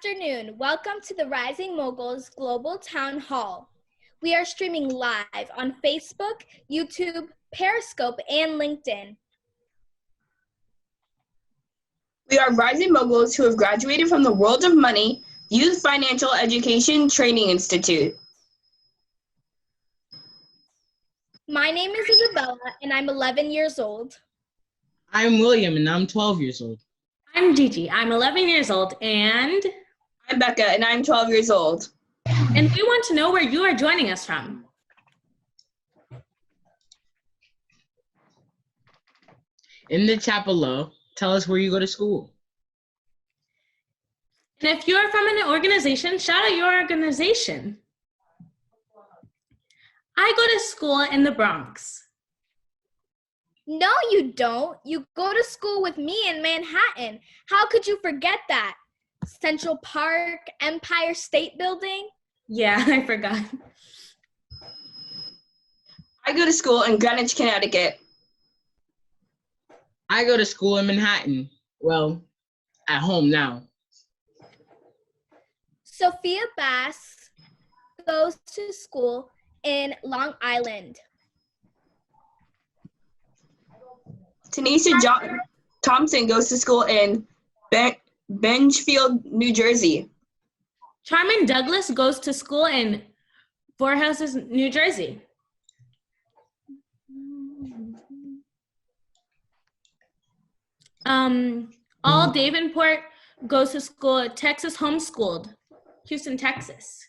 afternoon. Welcome to the Rising Moguls Global Town Hall. We are streaming live on Facebook, YouTube, Periscope, and LinkedIn. We are Rising Moguls who have graduated from the World of Money Youth Financial Education Training Institute. My name is Isabella, and I'm 11 years old. I'm William, and I'm 12 years old. I'm Gigi. I'm 11 years old, and I'm Becca, and I'm 12 years old. And we want to know where you are joining us from. In the chat below, tell us where you go to school. And if you're from an organization, shout out your organization. I go to school in the Bronx. No, you don't. You go to school with me in Manhattan. How could you forget that? Central Park, Empire State Building. Yeah, I forgot. I go to school in Greenwich, Connecticut. I go to school in Manhattan. Well, at home now. Sophia Bass goes to school in Long Island. Tanisha Thompson goes to school in Benchfield, New Jersey. Charmin Douglas goes to school in Voorhouses, New Jersey. All Davenport goes to school at Texas Homeschooled, Houston, Texas.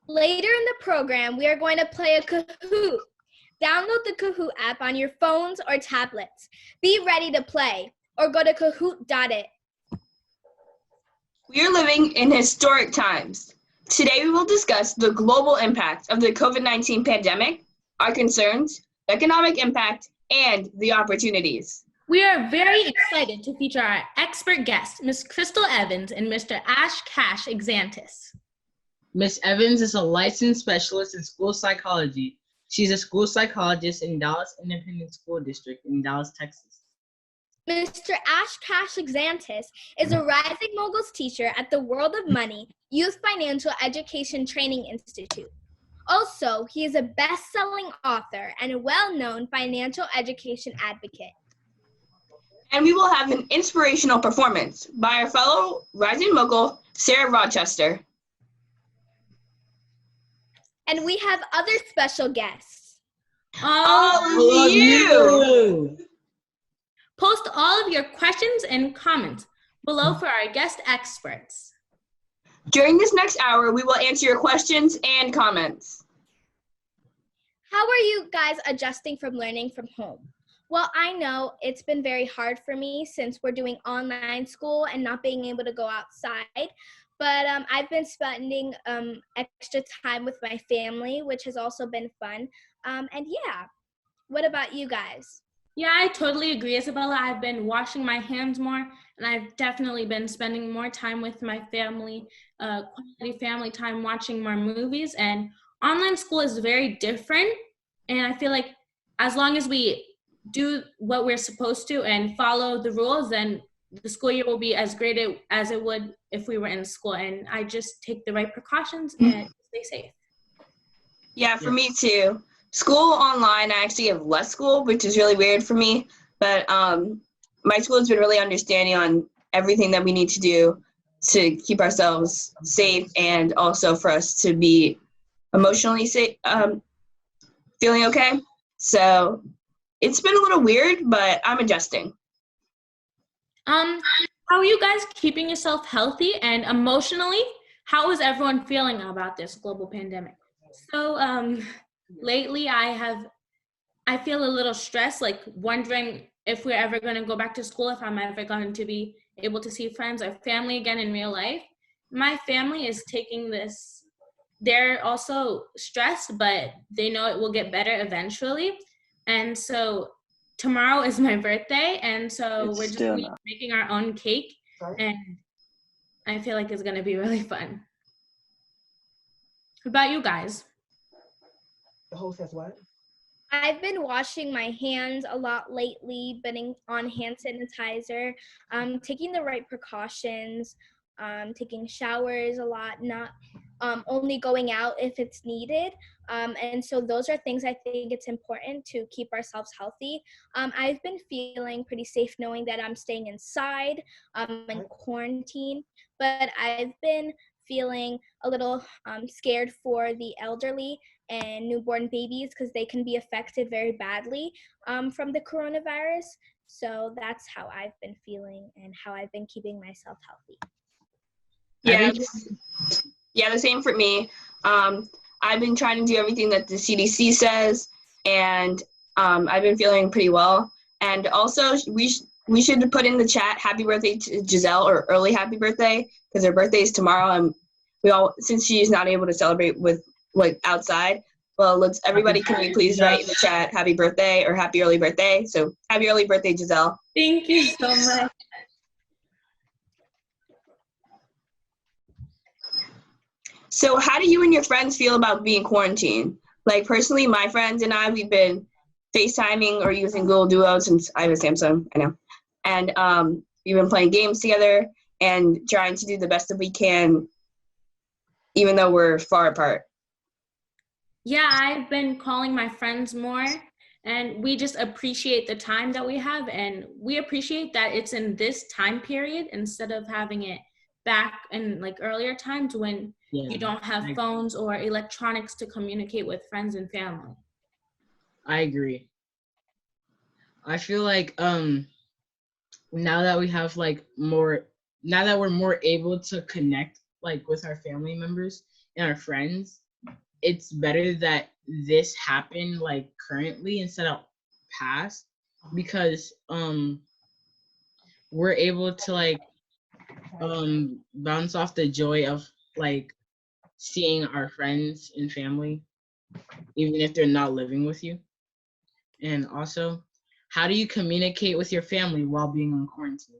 Later in the program, we are going to play a Kahoot. Download the Kahoot app on your phones or tablets. Be ready to play, or go to kahoot.it. We are living in historic times. Today we will discuss the global impact of the COVID-19 pandemic, our concerns, economic impact, and the opportunities. We are very excited to feature our expert guests, Ms. Crystal Evans and Mr. Ash Cash Exantis. Ms. Evans is a licensed specialist in school psychology. She's a school psychologist in Dallas Independent School District in Dallas, Texas. Mr. Ash Cash Exantis is a Rising Moguls teacher at the World of Money Youth Financial Education Training Institute. Also, he is a best-selling author and a well-known financial education advocate. And we will have an inspirational performance by our fellow Rising Mogul, Sarah Rochester. And we have other special guests. All of you! Post all of your questions and comments below for our guest experts. During this next hour, we will answer your questions and comments. How are you guys adjusting from learning from home? Well, I know it's been very hard for me since we're doing online school and not being able to go outside. But I've been spending extra time with my family, which has also been fun. And yeah, what about you guys? Yeah, I totally agree, Isabella. I've been washing my hands more, and I've definitely been spending more time with my family, quality family time, watching more movies. And online school is very different. And I feel like as long as we do what we're supposed to and follow the rules, then the school year will be as great as it would if we were in school. And I just take the right precautions and stay safe. Yeah, for me too. School online, I actually have less school, which is really weird for me. But my school has been really understanding on everything that we need to do to keep ourselves safe and also for us to be emotionally safe, feeling okay. So it's been a little weird, but I'm adjusting. How are you guys keeping yourself healthy and emotionally? How is everyone feeling about this global pandemic? So lately I feel a little stressed, like wondering if we're ever going to go back to school, if I'm ever going to be able to see friends or family again in real life. My family is taking this, they're also stressed, but they know it will get better eventually. And so tomorrow is my birthday, and so we're just making our own cake, and I feel like it's going to be really fun. What about you guys? The host has what? I've been washing my hands a lot lately, been on hand sanitizer, taking the right precautions, taking showers a lot, not only going out if it's needed. And so those are things I think it's important to keep ourselves healthy. I've been feeling pretty safe knowing that I'm staying inside in quarantine, but I've been feeling a little scared for the elderly and newborn babies because they can be affected very badly from the coronavirus. So that's how I've been feeling and how I've been keeping myself healthy. I've Yeah, been yeah, the same for me. I've been trying to do everything that the CDC says, and I've been feeling pretty well. And also, we should put in the chat happy birthday to Giselle, or early happy birthday, because her birthday is tomorrow, and we all, since she's not able to celebrate with like outside, well, everybody, can we please write in the chat happy birthday or happy early birthday? So happy early birthday, Giselle. Thank you so much. So how do you and your friends feel about being quarantined? Like personally, my friends and I, we've been FaceTiming or using Google Duo since I have a Samsung, I know. And we've been playing games together and trying to do the best that we can, even though we're far apart. Yeah, I've been calling my friends more, and we just appreciate the time that we have, and we appreciate that it's in this time period instead of having it back in like earlier times when you don't have phones or electronics to communicate with friends and family. I agree. I feel like now that we have like more, now that we're more able to connect like with our family members and our friends, it's better that this happened like currently instead of past, because we're able to like bounce off the joy of like seeing our friends and family even if they're not living with you. And also, how do you communicate with your family while being on quarantine?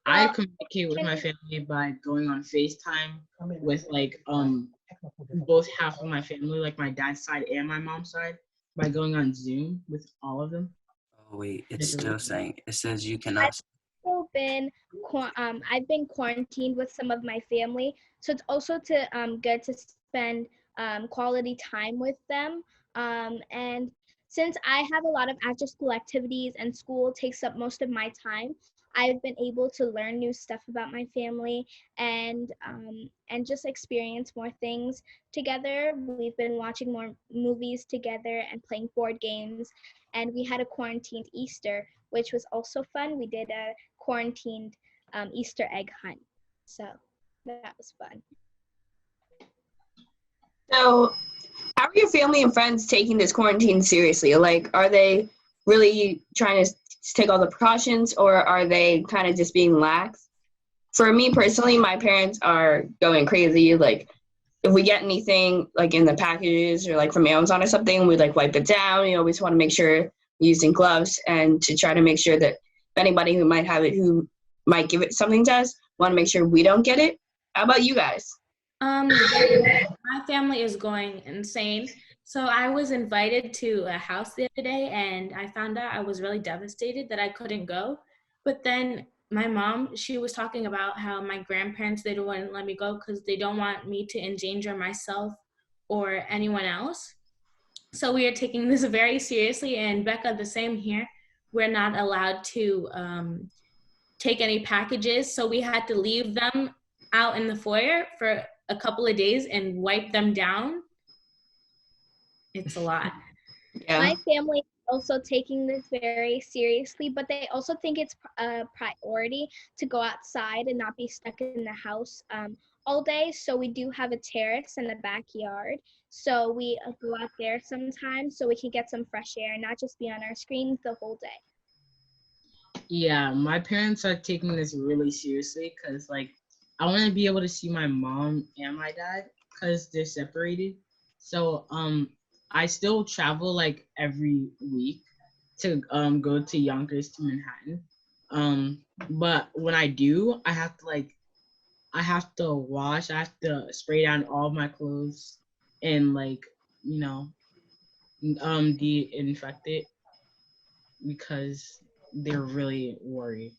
I Well, communicate with my family by going on FaceTime with like both half of my family, like my dad's side and my mom's side, by going on Zoom with all of them. Oh wait, it's still saying, it says you cannot. also been I've been quarantined with some of my family, so it's also to good to spend quality time with them. And since I have a lot of after school activities and school takes up most of my time, I've been able to learn new stuff about my family and just experience more things together. We've been watching more movies together and playing board games, and we had a quarantined Easter, which was also fun. We did a quarantined Easter egg hunt. So that was fun. So how are your family and friends taking this quarantine seriously? Like, are they really trying to take all the precautions, or are they kind of just being lax? For me personally, my parents are going crazy. Like, if we get anything like in the packages or like from Amazon or something, we like wipe it down. You know, we just want to make sure we're using gloves and to try to make sure that anybody who might have it, who might give it something to us, want to make sure we don't get it. How about you guys? My family is going insane. So I was invited to a house the other day, and I found out I was really devastated that I couldn't go. But then my mom, she was talking about how my grandparents, they don't want to let me go because they don't want me to endanger myself or anyone else. So we are taking this very seriously, and Becca, the same here. We're not allowed to take any packages, so we had to leave them out in the foyer for a couple of days and wipe them down. It's a lot. Yeah. My family is also taking this very seriously, but they also think it's a priority to go outside and not be stuck in the house all day. So we do have a terrace and a backyard. So we go out there sometimes so we can get some fresh air and not just be on our screens the whole day. Yeah, my parents are taking this really seriously because like I want to be able to see my mom and my dad because they're separated. So I still travel like every week to go to Yonkers to Manhattan. But when I do, I have to wash, I have to spray down all of my clothes and like, you know, de-infected because they're really worried.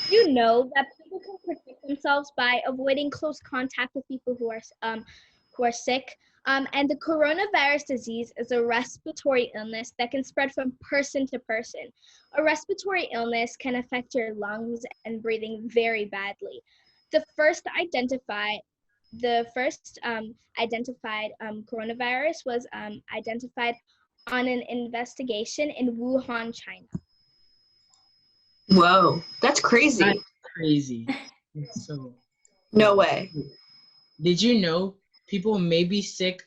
You know that people can protect themselves by avoiding close contact with people who are sick. And the coronavirus disease is a respiratory illness that can spread from person to person. A respiratory illness can affect your lungs and breathing very badly. The first identified coronavirus was identified on an investigation in Wuhan, China. Whoa, that's crazy. That's crazy. So No way. did you know people may be sick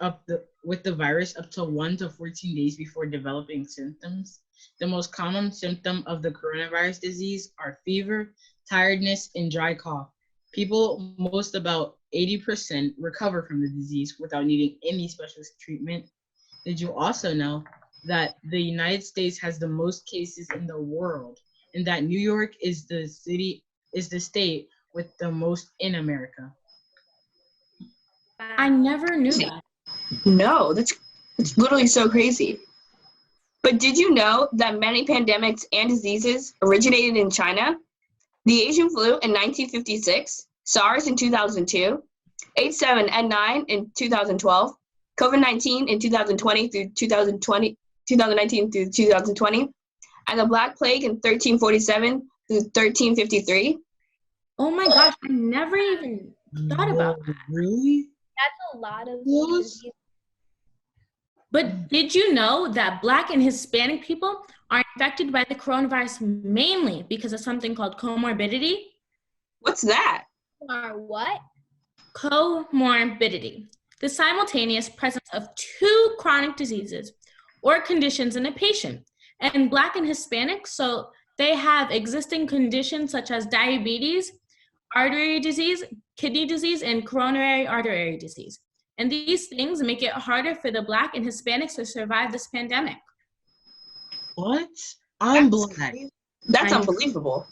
with the virus up to 1 to 14 days before developing symptoms? The most common symptom of the coronavirus disease are fever, tiredness, and dry cough. People, most about 80%, recover from the disease without needing any specialist treatment. Did you also know that the United States has the most cases in the world, and that New York is the state with the most in America? I never knew that. No, that's literally so crazy. But did you know that many pandemics and diseases originated in China? The Asian flu in 1956, SARS in 2002, H7N9 in 2012, COVID-19 in 2020 through 2019 through 2020, and the Black Plague in 1347 through 1353. Oh my gosh, I never even thought about that. Really? That's a lot of Yes. disease. But did you know that Black and Hispanic people are infected by the coronavirus mainly because of something called comorbidity? What's that? Or what? Comorbidity, the simultaneous presence of two chronic diseases or conditions in a patient. And Black and Hispanic, so they have existing conditions such as diabetes, artery disease, kidney disease, and coronary artery disease. And these things make it harder for the Black and Hispanics to survive this pandemic. What? I'm That's Black. crazy. That's I know. unbelievable.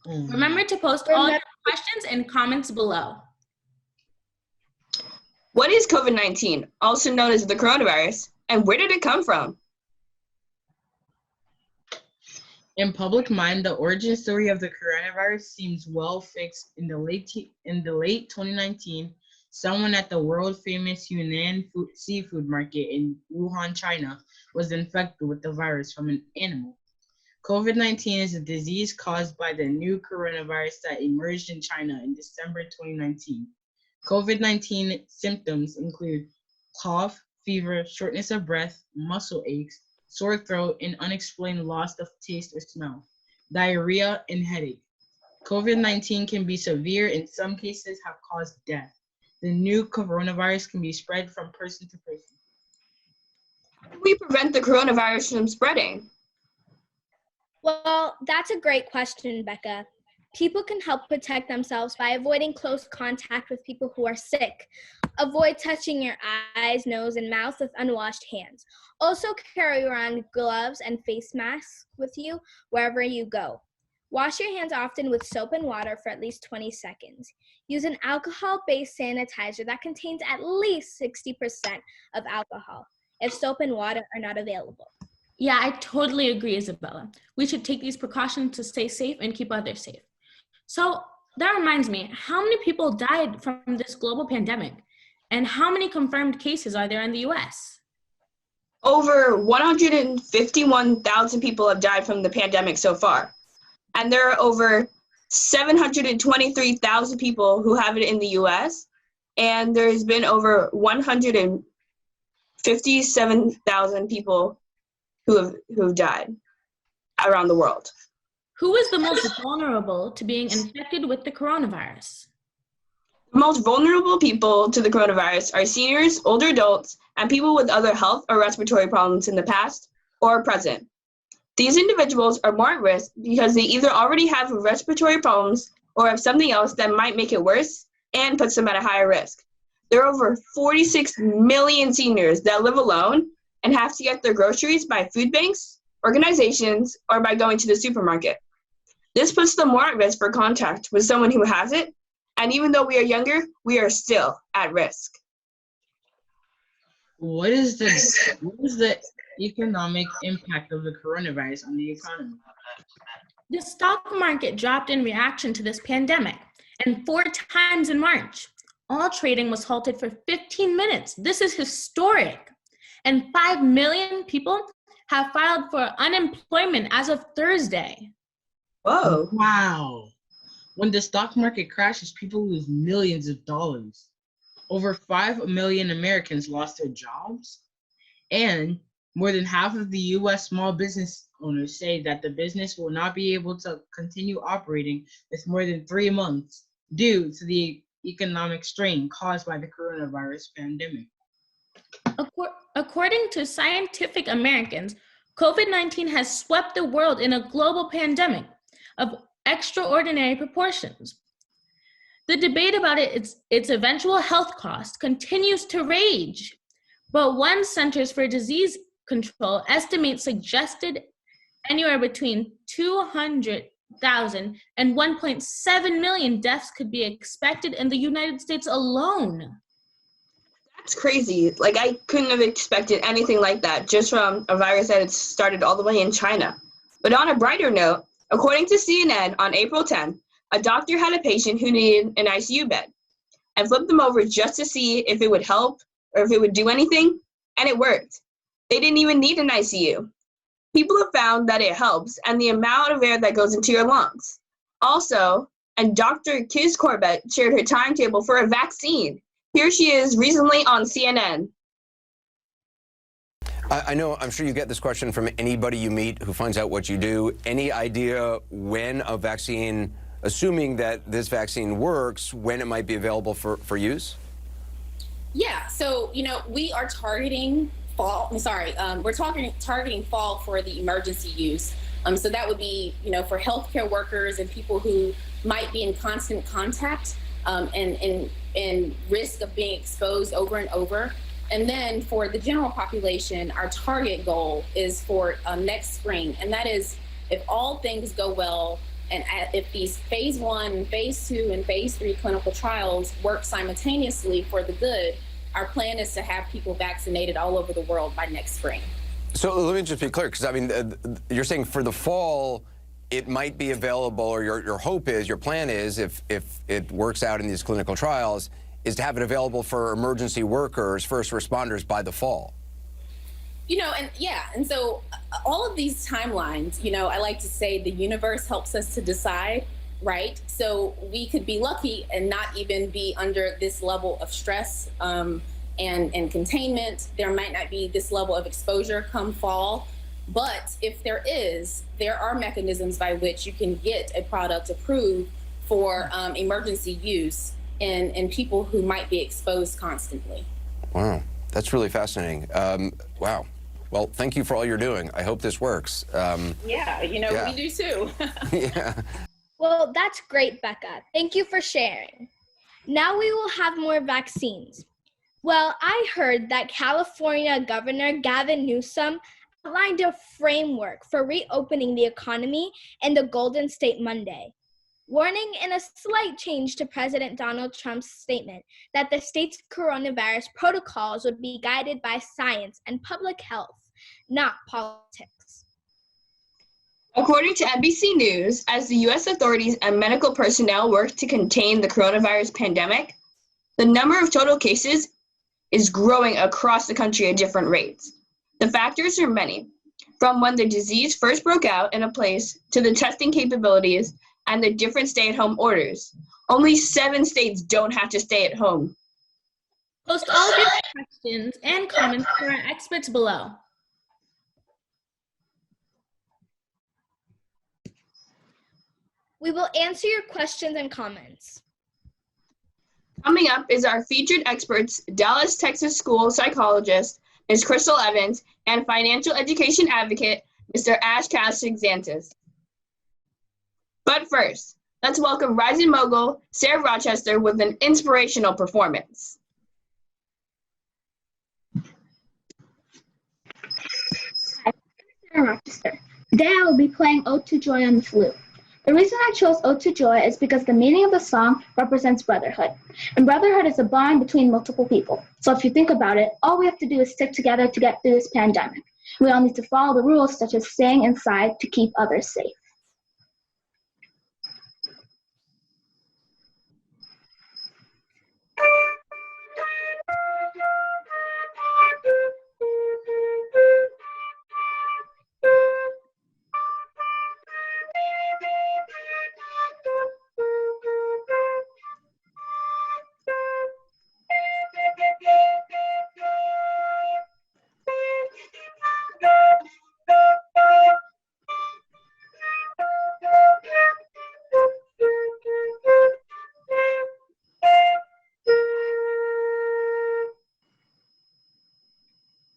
Remember to post all your questions and comments below. What is COVID-19, also known as the coronavirus, and where did it come from? In public mind, the origin story of the coronavirus seems well fixed. In the late 2019, someone at the world-famous Yunnan seafood market in Wuhan, China, was infected with the virus from an animal. COVID-19 is a disease caused by the new coronavirus that emerged in China in December 2019. COVID-19 symptoms include cough, fever, shortness of breath, muscle aches, sore throat, and unexplained loss of taste or smell, diarrhea, and headache. COVID-19 can be severe, in some cases have caused death. The new coronavirus can be spread from person to person. How do we prevent the coronavirus from spreading? Well, that's a great question, Becca. People can help protect themselves by avoiding close contact with people who are sick. Avoid touching your eyes, nose, and mouth with unwashed hands. Also carry around gloves and face masks with you wherever you go. Wash your hands often with soap and water for at least 20 seconds. Use an alcohol-based sanitizer that contains at least 60% of alcohol if soap and water are not available. Yeah, I totally agree, Isabella. We should take these precautions to stay safe and keep others safe. So that reminds me, how many people died from this global pandemic? And how many confirmed cases are there in the US? Over 151,000 people have died from the pandemic so far. And there are over 723,000 people who have it in the US. And there's been over 157,000 people who have died around the world. Who is the most vulnerable to being infected with the coronavirus? The most vulnerable people to the coronavirus are seniors, older adults, and people with other health or respiratory problems in the past or present. These individuals are more at risk because they either already have respiratory problems or have something else that might make it worse and puts them at a higher risk. There are over 46 million seniors that live alone and have to get their groceries by food banks, organizations, or by going to the supermarket. This puts them more at risk for contact with someone who has it And even though we are younger, we are still at risk. What is the economic impact of the coronavirus on the economy? The stock market dropped in reaction to this pandemic, and 4 times in March. All trading was halted for 15 minutes. This is historic. And 5 million people have filed for unemployment as of Thursday. Whoa. Wow. When the stock market crashes, people lose millions of dollars. Over 5 million Americans lost their jobs, and more than half of the U.S. small business owners say that the business will not be able to continue operating with more than 3 months due to the economic strain caused by the coronavirus pandemic. According to Scientific Americans, COVID-19 has swept the world in a global pandemic of extraordinary proportions. The debate about its eventual health cost continues to rage, but one Centers for Disease Control estimates suggested anywhere between 200,000 and 1.7 million deaths could be expected in the United States alone. That's crazy. Like, I couldn't have expected anything like that just from a virus that had started all the way in China. But on a brighter note, according to CNN on April 10th, a doctor had a patient who needed an ICU bed and flipped them over just to see if it would help or if it would do anything, and it worked. They didn't even need an ICU. People have found that it helps and the amount of air that goes into your lungs. Also, and Dr. Kiz Corbett shared her timetable for a vaccine. Here she is recently on CNN. I know, I'm sure you get this question from anybody you meet who finds out what you do. Any idea when a vaccine, assuming that this vaccine works, when it might be available for use? Yeah, so, we are targeting fall. We're targeting fall for the emergency use. So that would be, for healthcare workers and people who might be in constant contact and risk of being exposed over and over. And then for the general population, our target goal is for next spring. And that is if all things go well, and if these phase 1, phase 2, and phase 3 clinical trials work simultaneously for the good, our plan is to have people vaccinated all over the world by next spring. So let me just be clear, because I mean, you're saying for the fall, it might be available, or your hope is, your plan is, if it works out in these clinical trials, is to have it available for emergency workers, first responders by the fall. And so all of these timelines, I like to say the universe helps us to decide, right? So we could be lucky and not even be under this level of stress and containment. There might not be this level of exposure come fall. But if there are mechanisms by which you can get a product approved for emergency use in people who might be exposed constantly. Wow, that's really fascinating. Wow. Well, thank you for all you're doing. I hope this works. Yeah. We do too. Yeah. Well, that's great, Becca. Thank you for sharing. Now we will have more vaccines. Well, I heard that California Governor Gavin Newsom outlined a framework for reopening the economy in the Golden State Monday, warning in a slight change to President Donald Trump's statement that the state's coronavirus protocols would be guided by science and public health, not politics. According to NBC News, as the U.S. authorities and medical personnel work to contain the coronavirus pandemic, the number of total cases is growing across the country at different rates. The factors are many, from when the disease first broke out in a place to the testing capabilities and the different stay-at-home orders. Only 7 states don't have to stay at home. Post all of your questions and comments to our experts below. We will answer your questions and comments. Coming up is our featured experts, Dallas, Texas school psychologist, Ms. Crystal Evans, and financial education advocate, Mr. Ash Kasich-Zantis. But first, let's welcome rising mogul Sarah Rochester with an inspirational performance. Hi, I'm Sarah Rochester. Today I will be playing Ode to Joy on the Flute. The reason I chose Ode to Joy is because the meaning of the song represents brotherhood. And brotherhood is a bond between multiple people. So if you think about it, all we have to do is stick together to get through this pandemic. We all need to follow the rules such as staying inside to keep others safe.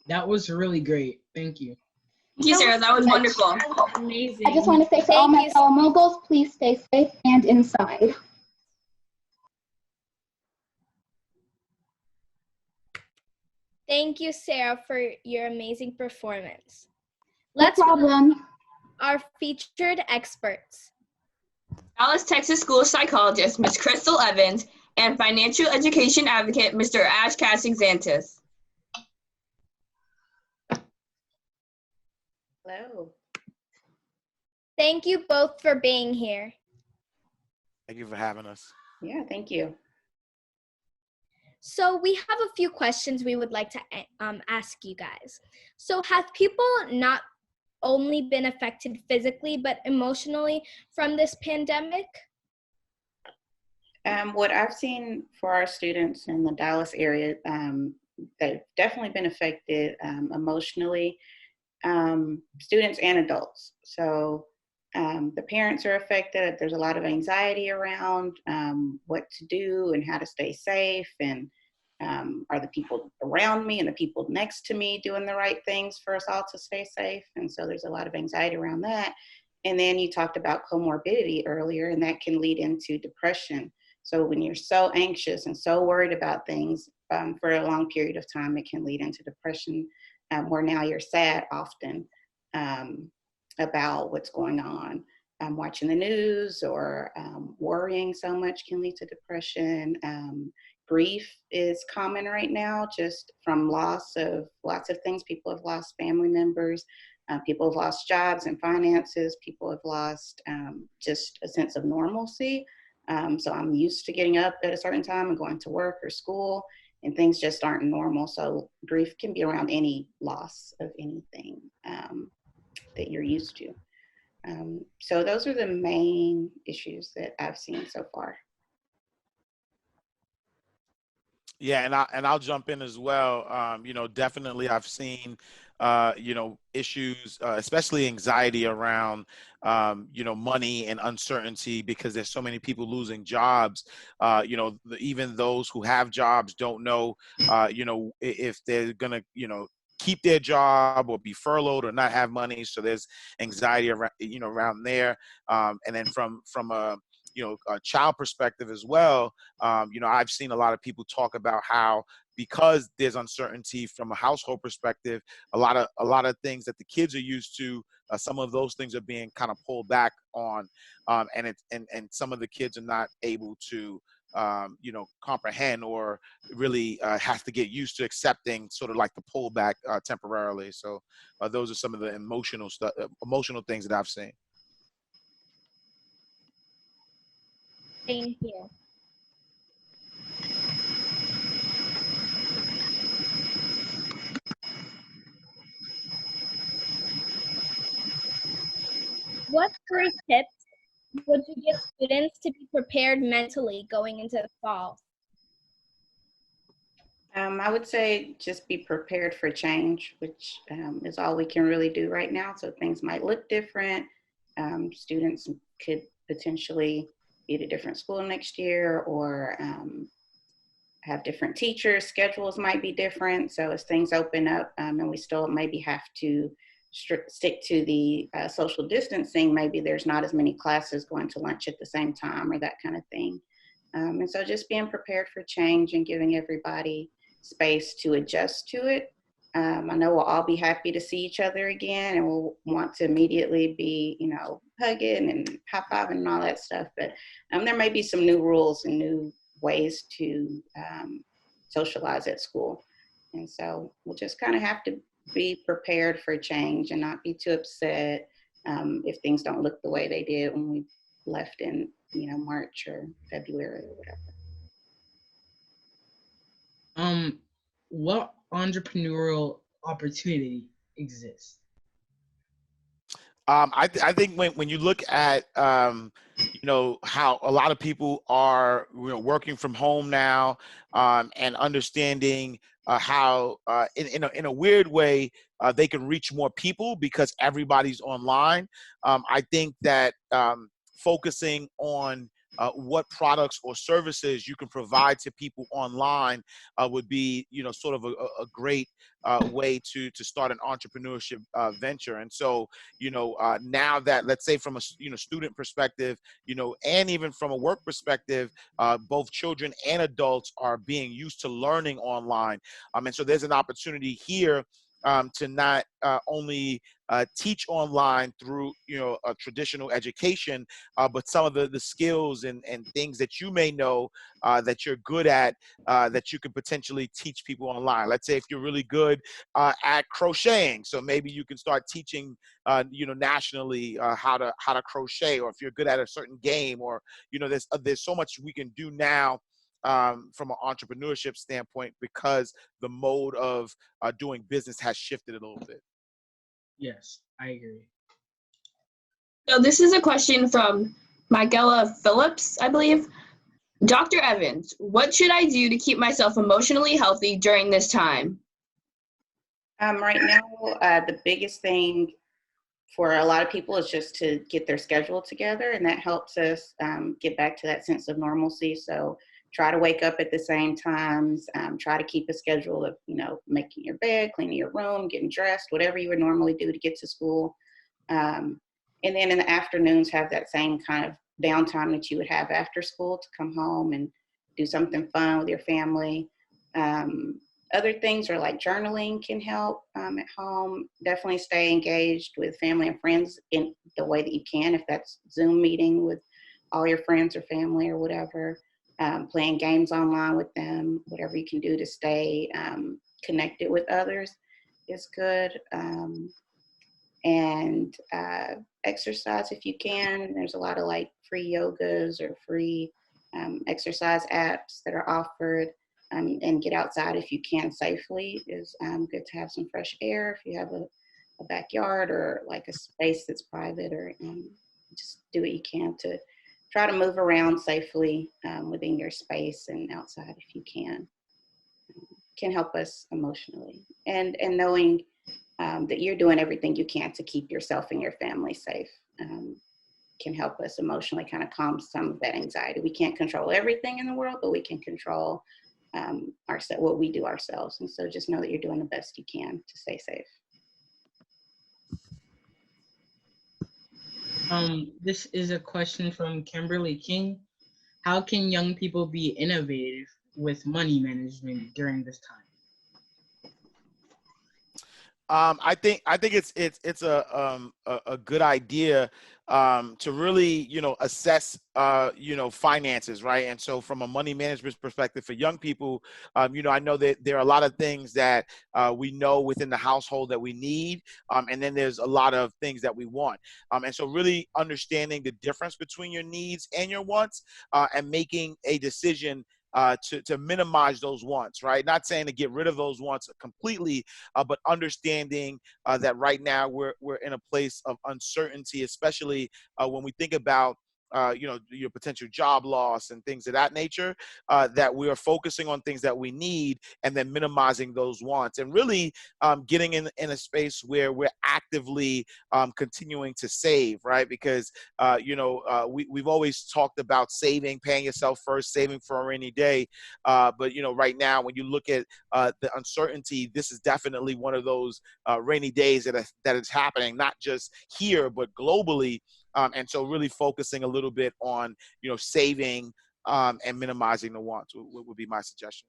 That was really great. Thank you. Thank you, Sarah. That was wonderful. Amazing. I just want to say to all my fellow Moguls, please stay safe and inside. Thank you, Sarah, for your amazing performance. No Let's problem. our featured experts. Dallas, Texas school psychologist, Ms. Crystal Evans, and financial education advocate, Mr. Ash Casig-Zantis. Hello. Thank you both for being here. Thank you for having us. Yeah, thank you. So we have a few questions we would like to ask you guys. So have people not only been affected physically, but emotionally from this pandemic? What I've seen for our students in the Dallas area, they've definitely been affected emotionally, students and adults. So the parents are affected. There's a lot of anxiety around what to do and how to stay safe, and are the people around me and the people next to me doing the right things for us all to stay safe? And so there's a lot of anxiety around that. And then you talked about comorbidity earlier, and that can lead into depression. So when you're so anxious and so worried about things for a long period of time, it can lead into depression, where now you're sad often about what's going on. Watching the news or worrying so much can lead to depression. Grief is common right now, just from loss of lots of things. People have lost family members. People have lost jobs and finances. People have lost just a sense of normalcy. So I'm used to getting up at a certain time and going to work or school, and things just aren't normal. So grief can be around any loss of anything that you're used to. So those are the main issues that I've seen so far. Yeah, and I'll jump in as well. You know, definitely I've seen you know, issues, especially anxiety around you know, money and uncertainty, because there's so many people losing jobs. You know, even those who have jobs don't know you know, if they're gonna, you know, keep their job or be furloughed or not have money. So there's anxiety around, you know, around there. And then from a, you know, a child perspective as well, you know, I've seen a lot of people talk about how, because there's uncertainty from a household perspective, a lot of things that the kids are used to, some of those things are being kind of pulled back on, and some of the kids are not able to you know, comprehend or really have to get used to accepting sort of like the pullback temporarily. So those are some of the emotional things that I've seen. Thank you. What 3 tips would you give students to be prepared mentally going into the fall? I would say just be prepared for change, which is all we can really do right now. So things might look different. Students could potentially be at a different school next year, or have different teachers. Schedules might be different. So as things open up, and we still maybe have to stick to the social distancing, maybe there's not as many classes going to lunch at the same time or that kind of thing. And so just being prepared for change and giving everybody space to adjust to it, I know we'll all be happy to see each other again, and we'll want to immediately be, hugging and high-fiving and all that stuff. But there may be some new rules and new ways to socialize at school. And so we'll just kind of have to be prepared for change and not be too upset if things don't look the way they did when we left in, March or February or whatever. What entrepreneurial opportunity exists? I think when you look at how a lot of people are working from home now, and understanding how in a weird way they can reach more people because everybody's online. I think that focusing on what products or services you can provide to people online would be sort of a great way to start an entrepreneurship venture. And so now that, let's say, from a student perspective, and even from a work perspective, both children and adults are being used to learning online, and so there's an opportunity here to not only teach online through a traditional education, but some of the skills and things that you may know that you're good at, that you could potentially teach people online. Let's say if you're really good at crocheting, so maybe you can start teaching nationally how to crochet, or if you're good at a certain game, or there's so much we can do now from an entrepreneurship standpoint, because the mode of doing business has shifted a little bit. Yes, I agree. So this is a question from Miguela Phillips, I believe. Dr. Evans, what should I do to keep myself emotionally healthy during this time? Right now, the biggest thing for a lot of people is just to get their schedule together, and that helps us get back to that sense of normalcy. So try to wake up at the same times, try to keep a schedule of, making your bed, cleaning your room, getting dressed, whatever you would normally do to get to school. And then in the afternoons, have that same kind of downtime that you would have after school to come home and do something fun with your family. Other things are like journaling can help at home. Definitely stay engaged with family and friends in the way that you can, if that's Zoom meeting with all your friends or family or whatever. Playing games online with them, whatever you can do to stay connected with others is good. And exercise if you can. There's a lot of like free yogas or free exercise apps that are offered. And get outside if you can safely. Is good to have some fresh air if you have a backyard or like a space that's private, or just do what you can to try to move around safely within your space and outside if you can help us emotionally. And knowing that you're doing everything you can to keep yourself and your family safe can help us emotionally, kind of calm some of that anxiety. We can't control everything in the world, but we can control what we do ourselves. And so just know that you're doing the best you can to stay safe. This is a question from Kimberly King. How can young people be innovative with money management during this time? I think it's a good idea to really assess finances, right? And so from a money management perspective for young people, I know that there are a lot of things that we know within the household that we need, and then there's a lot of things that we want, and so really understanding the difference between your needs and your wants, and making a decision to minimize those wants, right? Not saying to get rid of those wants completely, but understanding that right now we're in a place of uncertainty, especially when we think about your potential job loss and things of that nature, that we are focusing on things that we need and then minimizing those wants, and really getting in a space where we're actively continuing to save, right? Because we've always talked about saving, paying yourself first, saving for a rainy day, but right now when you look at the uncertainty, this is definitely one of those rainy days that is happening, not just here but globally. And so really focusing a little bit on, saving and minimizing the wants would be my suggestion.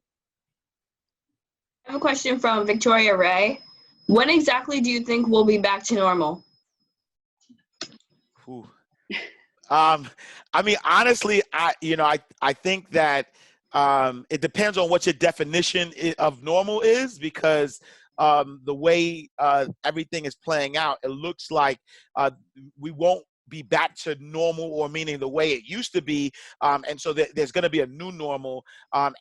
I have a question from Victoria Ray. When exactly do you think we'll be back to normal? Whew. I mean, honestly, I think that it depends on what your definition of normal is, because the way everything is playing out, it looks like we won't be back to normal, or meaning the way it used to be, and so there's going to be a new normal.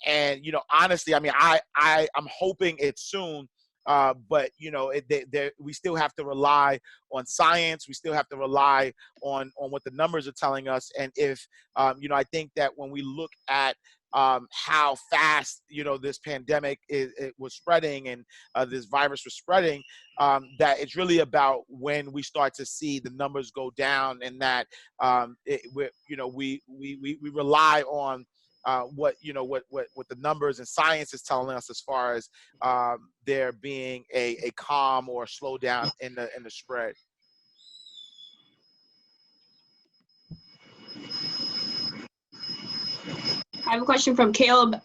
And honestly, I mean, I'm hoping it's soon. But we still have to rely on science. We still have to rely on what the numbers are telling us. And if I think that when we look at how fast this pandemic it was spreading, and this virus was spreading, that it's really about when we start to see the numbers go down, and that we rely on what the numbers and science is telling us, as far as there being a calm or a slowdown in the spread. I have a question from Caleb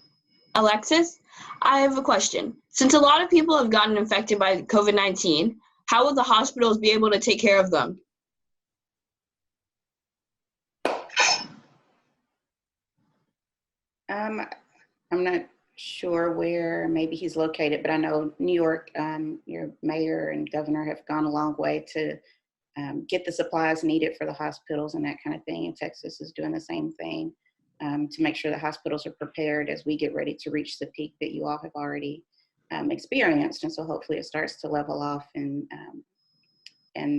Alexis. I have a question. Since a lot of people have gotten infected by COVID-19, how will the hospitals be able to take care of them? I'm not sure where maybe he's located, but I know New York, your mayor and governor have gone a long way to get the supplies needed for the hospitals and that kind of thing. And Texas is doing the same thing to make sure the hospitals are prepared as we get ready to reach the peak that you all have already experienced. And so hopefully it starts to level off, and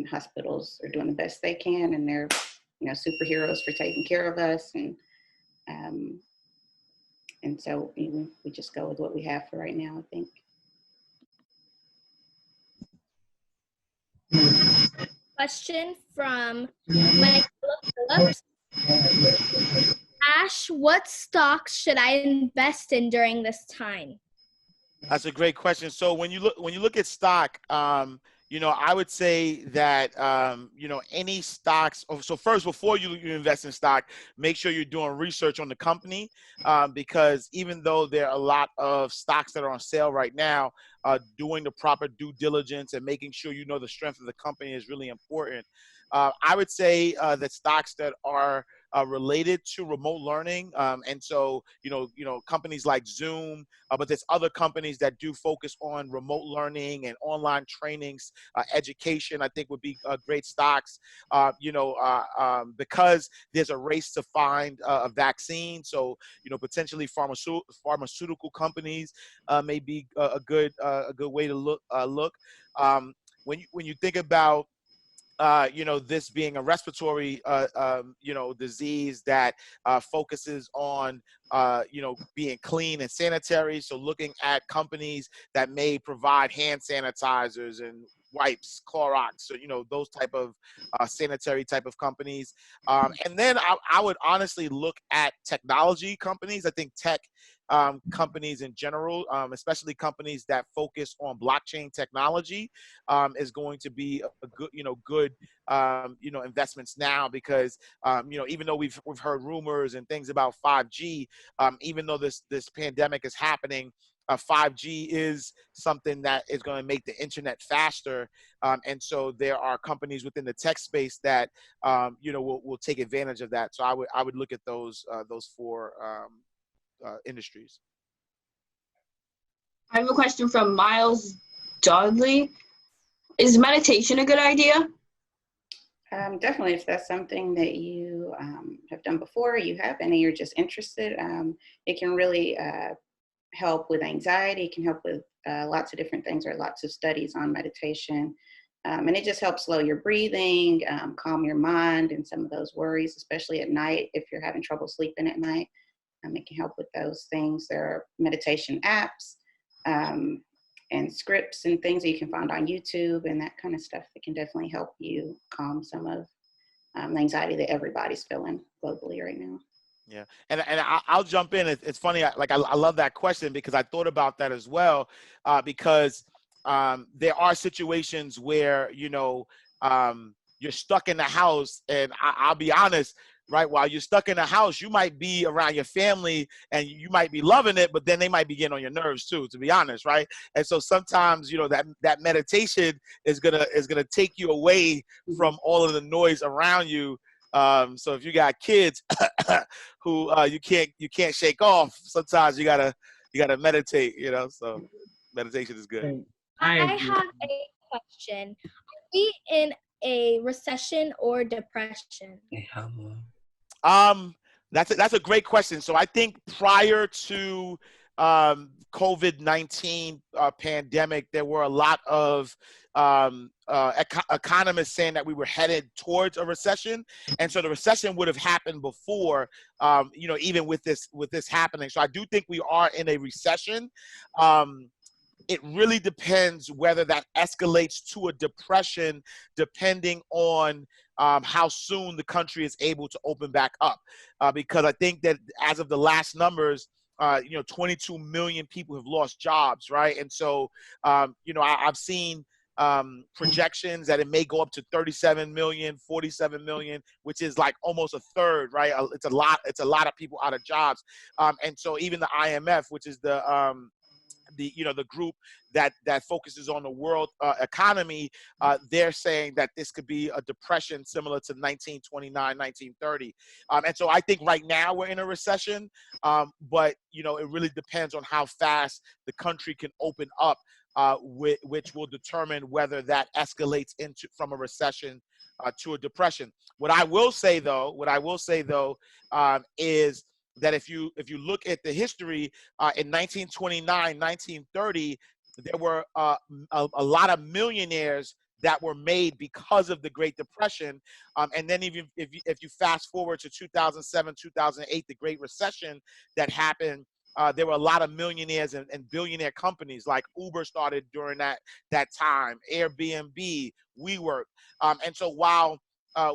hospitals are doing the best they can, and they're superheroes for taking care of us. And so we just go with what we have for right now, I think. Question from Michaela Phillips. Ash, what stocks should I invest in during this time? That's a great question. So when you look at stock, I would say that any stocks. So first, before you invest in stock, make sure you're doing research on the company, because even though there are a lot of stocks that are on sale right now, doing the proper due diligence and making sure you know the strength of the company is really important. I would say that stocks that are related to remote learning, and so companies like Zoom, but there's other companies that do focus on remote learning and online trainings, education, I think would be great stocks. Because there's a race to find a vaccine, so potentially pharmaceutical companies may be a good way to look. When you think about this being a respiratory, disease that focuses on, being clean and sanitary. So looking at companies that may provide hand sanitizers and wipes, Clorox, so, those type of sanitary type of companies. And then I would honestly look at technology companies. I think tech companies in general, especially companies that focus on blockchain technology, is going to be a good investments now, because even though we've heard rumors and things about 5G, even though this pandemic is happening, 5G is something that is going to make the internet faster, and so there are companies within the tech space that will take advantage of that. So I would look at those four industries. I have a question from Miles Dodley. Is meditation a good idea? Definitely, if that's something that you have done before, you haven't, and you're just interested, it can really help with anxiety. It can help with lots of different things. There are lots of studies on meditation, and it just helps slow your breathing, calm your mind, and some of those worries, especially at night if you're having trouble sleeping at night. It can help with those things. There are meditation apps and scripts and things that you can find on YouTube and that kind of stuff that can definitely help you calm some of the anxiety that everybody's feeling globally right now. Yeah, and I'll jump in. It's funny, I love that question, because I thought about that as well, because there are situations where you're stuck in the house, and I'll be honest, right? While you're stuck in a house, you might be around your family and you might be loving it, but then they might be getting on your nerves too, to be honest, right? And so sometimes, that meditation is gonna take you away from all of the noise around you. So if you got kids who you can't shake off, sometimes you gotta meditate, So meditation is good. I I agree. have a question. Are we in a recession or depression? Hello. That's a great question. So I think prior to COVID-19 pandemic, there were a lot of economists saying that we were headed towards a recession, and so the recession would have happened before, even with this happening. So I do think we are in a recession. It really depends whether that escalates to a depression, depending on how soon the country is able to open back up. Because I think that as of the last numbers, 22 million people have lost jobs, right? And so, I've seen projections that it may go up to 37 million, 47 million, which is like almost a third, right? It's a lot of people out of jobs. And so even the IMF, which is the group that focuses on the world economy, they're saying that this could be a depression similar to 1929, 1930. And so I think right now we're in a recession, but it really depends on how fast the country can open up, which will determine whether that escalates from a recession to a depression. What I will say though, is that if you look at the history, in 1929, 1930, there were a lot of millionaires that were made because of the Great Depression. And then even if you fast forward to 2007, 2008, the Great Recession that happened, there were a lot of millionaires and billionaire companies, like Uber started during that time, Airbnb, WeWork. And so while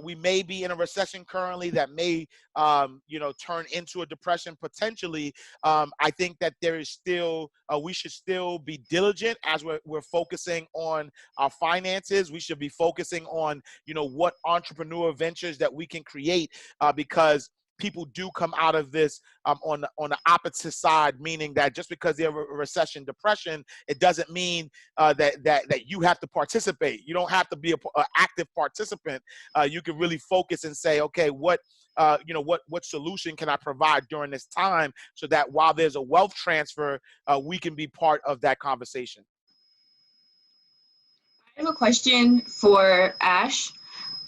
we may be in a recession currently that may, turn into a depression potentially, I think that there is still, we should still be diligent as we're focusing on our finances. We should be focusing on, what entrepreneur ventures that we can create, because people do come out of this on the opposite side, meaning that just because they have a recession, depression, it doesn't mean that you have to participate. You don't have to be an active participant. You can really focus and say, okay, what solution can I provide during this time, so that while there's a wealth transfer, we can be part of that conversation. I have a question for Ash.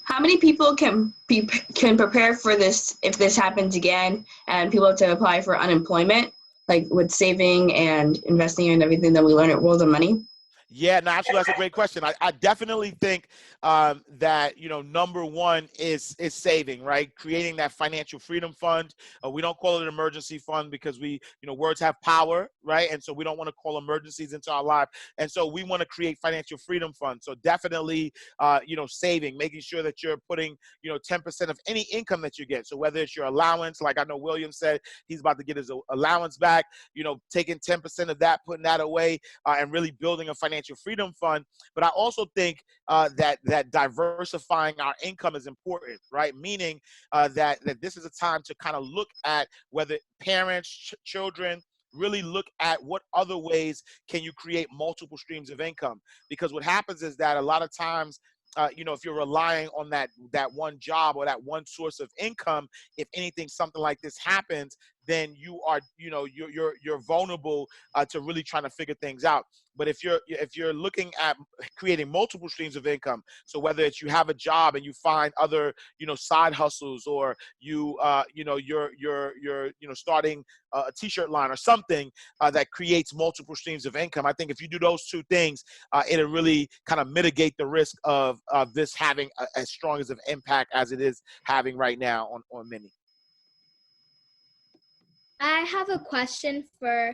How many people can prepare for this if this happens again and people have to apply for unemployment, like with saving and investing and everything that we learn at World of Money? Yeah, no, absolutely. That's a great question. I definitely think that, number one is saving, right? Creating that financial freedom fund. We don't call it an emergency fund because words have power, right? And so we don't want to call emergencies into our life. And so we want to create financial freedom funds. So definitely, saving, making sure that you're putting, 10% of any income that you get. So whether it's your allowance, like I know William said, he's about to get his allowance back, taking 10% of that, putting that away, and really building a financial freedom fund. But I also think that diversifying our income is important, right? Meaning that this is a time to kind of look at whether parents, children, really look at what other ways can you create multiple streams of income. Because what happens is that a lot of times, if you're relying on that one job or that one source of income, if something like this happens, then you are, you're vulnerable to really trying to figure things out. But if you're looking at creating multiple streams of income, so whether it's you have a job and you find other, side hustles, or you're starting a t-shirt line or something that creates multiple streams of income. I think if you do those two things, it'll really kind of mitigate the risk of this having as strong as an impact as it is having right now on many. I have a question for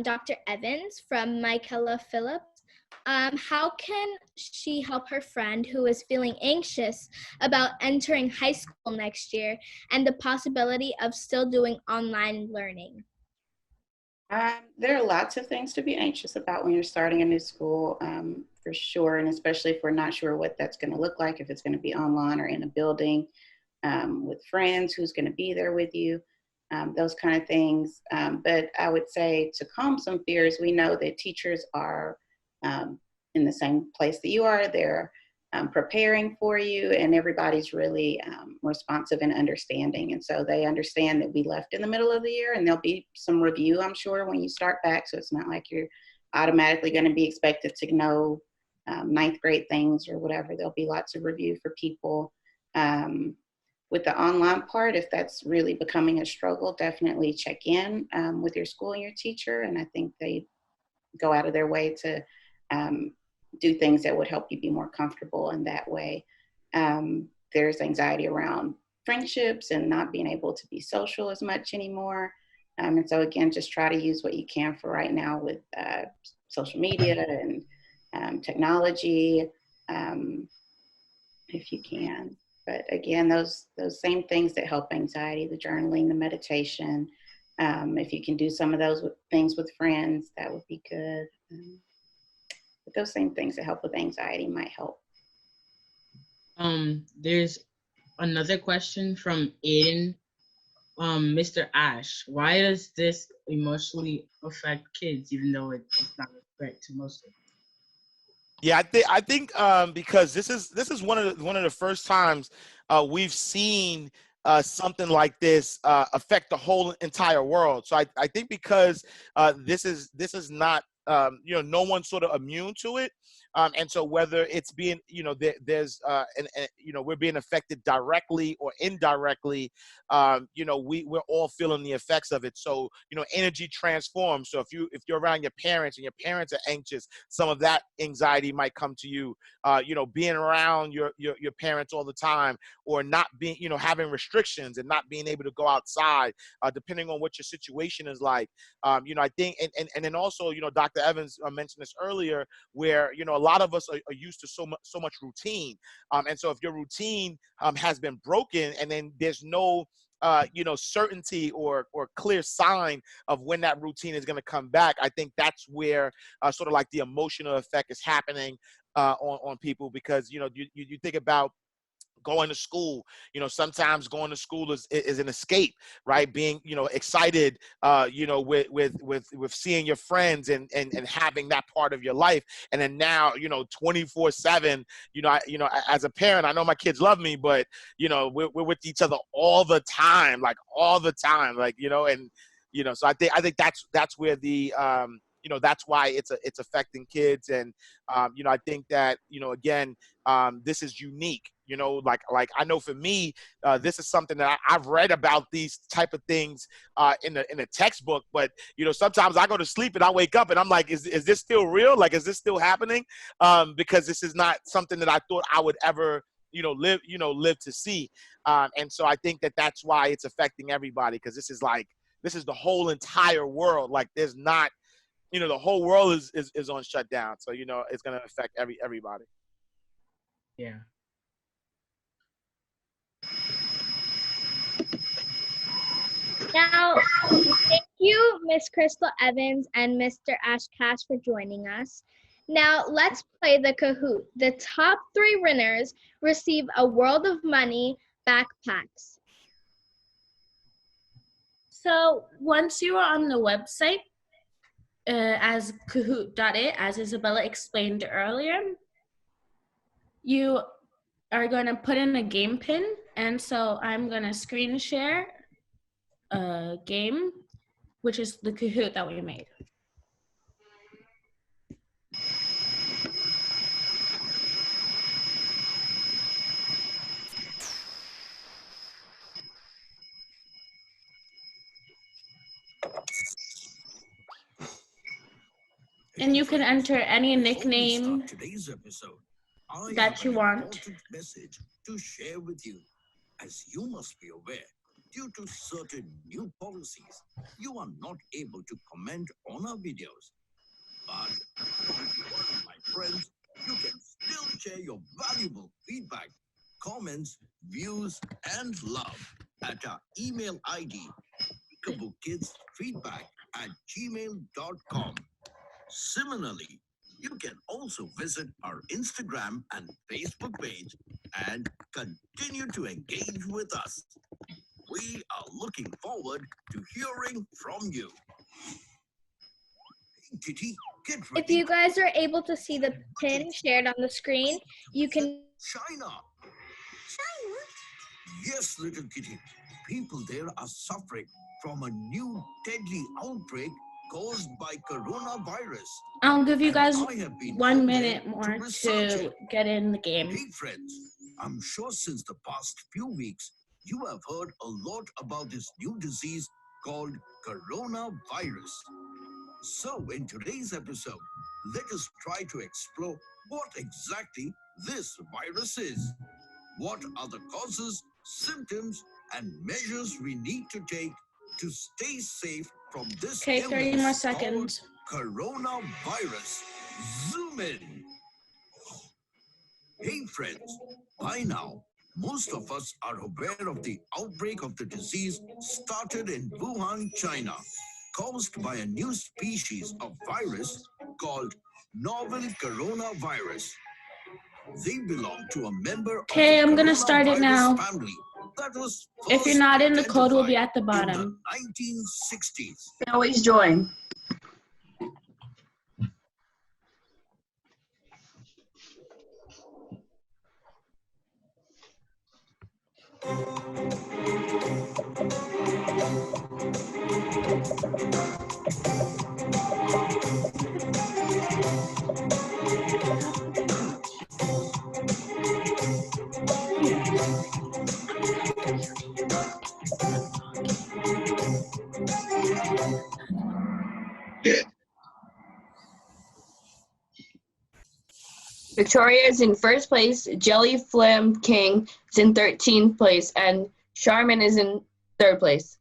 Dr. Evans from Michaela Phillips. How can she help her friend who is feeling anxious about entering high school next year and the possibility of still doing online learning? There are lots of things to be anxious about when you're starting a new school, for sure, and especially if we're not sure what that's going to look like, if it's going to be online or in a building. with friends, who's going to be there with you, those kind of things. But I would say to calm some fears, we know that teachers are in the same place that you are. They're preparing for you, and everybody's really responsive and understanding. And so they understand that we left in the middle of the year, and there'll be some review, I'm sure, when you start back. So it's not like you're automatically going to be expected to know ninth grade things or whatever. There'll be lots of review for people. With the online part, if that's really becoming a struggle, definitely check in with your school and your teacher. And I think they go out of their way to do things that would help you be more comfortable in that way. There's anxiety around friendships and not being able to be social as much anymore. And so again, just try to use what you can for right now with social media and technology, if you can. But again, those same things that help anxiety, the journaling, the meditation, if you can do some of those things with friends, that would be good. But those same things that help with anxiety might help. There's another question from Aiden. Mr. Ash, why does this emotionally affect kids, even though it's not a threat to most of them? Yeah, I think because this is one of the first times we've seen something like this affect the whole entire world. So I think because this is not no one's sort of immune to it, and so whether it's being there's we're being affected directly or indirectly, we're all feeling the effects of it. So energy transforms. So if you're around your parents and your parents are anxious, some of that anxiety might come to you. Being around your parents all the time, or not being having restrictions and not being able to go outside, depending on what your situation is like. I think and then also Dr. Evans mentioned this earlier, where a lot of us are used to so much routine, and so if your routine has been broken, and then there's no certainty or clear sign of when that routine is going to come back, I think that's where sort of like the emotional effect is happening on people, because you think about going to school. Sometimes going to school is an escape, right? Being excited with seeing your friends and having that part of your life. And then now 24/7, as a parent, I know my kids love me, but we're with each other all the time, like and so I think that's where the that's why it's affecting kids. And I think that again, this is unique. Like I know for me, this is something that I've read about these type of things in a textbook, but sometimes I go to sleep and I wake up and I'm like, is this still real? Like, is this still happening? Because this is not something that I thought I would ever live to see. And so I think that that's why it's affecting everybody, because this is the whole entire world. Like, there's not the whole world is on shutdown, so it's going to affect everybody. Yeah. Now, thank you, Miss Crystal Evans and Mr. Ash Cash, for joining us. Now, let's play the Kahoot. The top 3 winners receive a World of Money backpacks. So once you are on the website, as Kahoot.it, as Isabella explained earlier, you are going to put in a game pin. And so I'm going to screen share a game, which is the Kahoot that we made. And you can enter any nickname that you want. Message to share with you. As you must be aware, due to certain new policies, you are not able to comment on our videos. But don't worry, my friends, you can still share your valuable feedback, comments, views, and love at our email ID, peekabookidsfeedback@gmail.com. Similarly, You can also visit our Instagram and Facebook page and continue to engage with us. We are looking forward to hearing from you. Hey, Kitty, get ready. If you guys are able to see the pin shared on the screen, you can. China. China? Yes, little kitty. People there are suffering from a new deadly outbreak caused by coronavirus. I'll give you guys I have been 1 minute more research to it. get in the game. Hey, friends. I'm sure since the past few weeks, you have heard a lot about this new disease called coronavirus. So, in today's episode, let us try to explore what exactly this virus is. What are the causes, symptoms, and measures we need to take to stay safe from this Okay, 30 illness more seconds. called coronavirus? Zoom in. Hey friends, by now, most of us are aware of the outbreak of the disease started in Wuhan, China, caused by a new species of virus called novel coronavirus. They belong to a member of Okay, the I'm gonna start it now. family that was If you're first not in, the code will be at the identified bottom. in the 1960s. You can always join. Victoria is in first place, Jelly Flam King is in 13th place, and Charmin is in third place.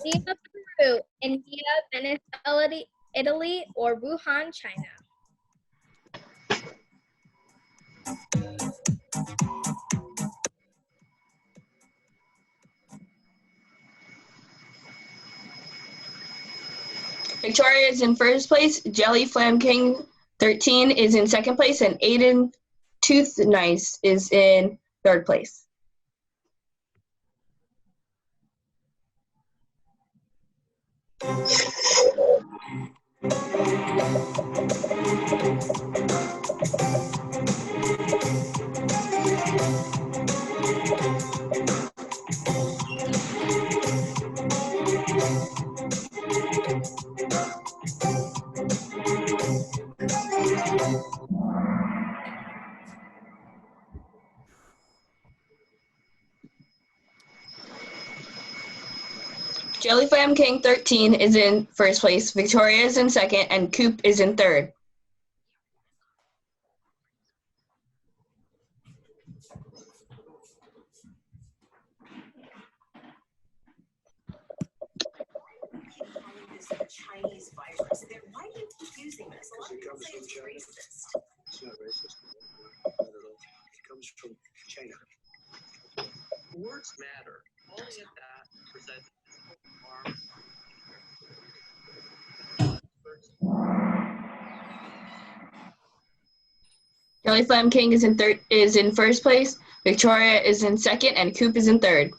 Lima, Peru, India, Venice, Italy, or Wuhan, China. Victoria is in first place, Jelly Flam King 13 is in second place, and Aiden Tooth Nice is in third place. Jelly Flam King 13 is in first place, Victoria is in second, and Coop is in third. Chinese virus. Why are you confusing this? A lot of people say it's racist. It's not racist. Not at all. It comes from China. Words matter. Only if that presents harm. Jelly Flam King is in first place, Victoria is in second, and Coop is in third.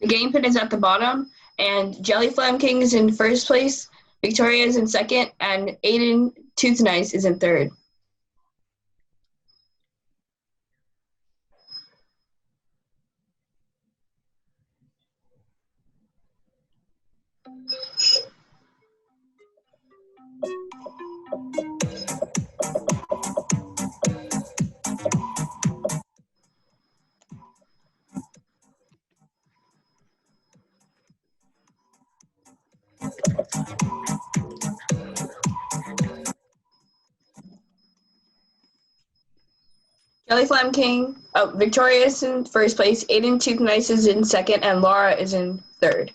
The game pin is at the bottom, and Jelly Flam King is in first place, Victoria is in second, and Aiden Tooth Nice is in third. Flemking. Oh, Victoria is in first place. Aiden Toothnice is in second, and Laura is in third.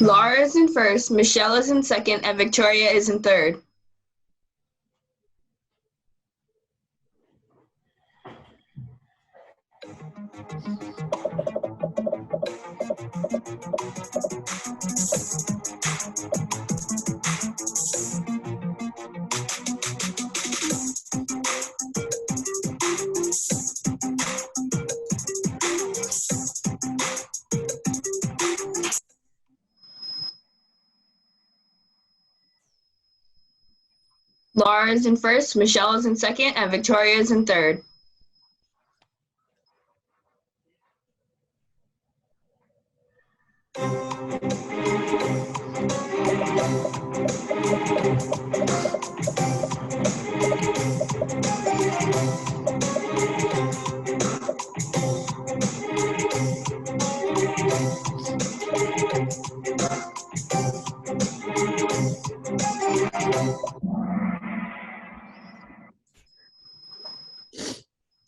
Laura is in first, Michelle is in second, and Victoria is in third. Laura is in first, Michelle is in second, and Victoria is in third.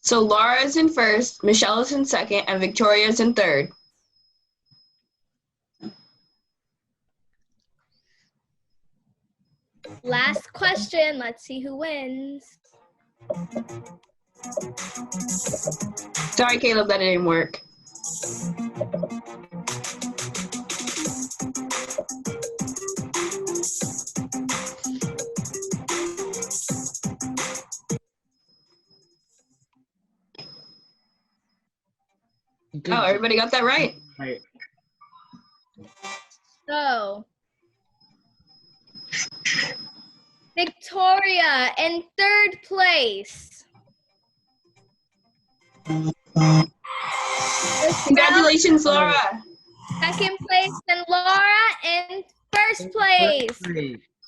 So Laura is in first, Michelle is in second, and Victoria is in third. Last question. Let's see who wins. Sorry, Caleb, that didn't work. Good Oh, everybody got that right. Right. So, Victoria in third place. Congratulations, Laura. Second place, and Laura in first place.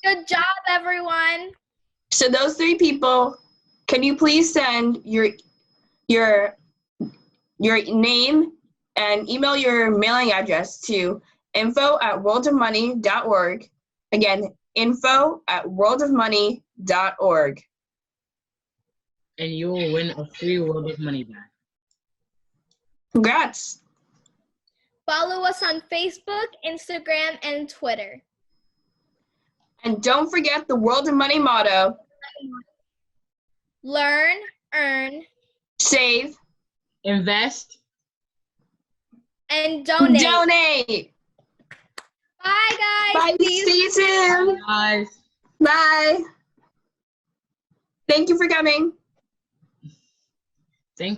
Good job, everyone. So those three people, can you please send your name and email your mailing address to info@worldofmoney.org. Again, info@worldofmoney.org. And you will win a free World of Money bag. Congrats. Follow us on Facebook, Instagram, and Twitter. And don't forget the World of Money motto: Learn, earn, save, invest, and donate. Donate. Bye, guys. Bye. See you soon. Bye. Bye. Thank you for coming. Thank you.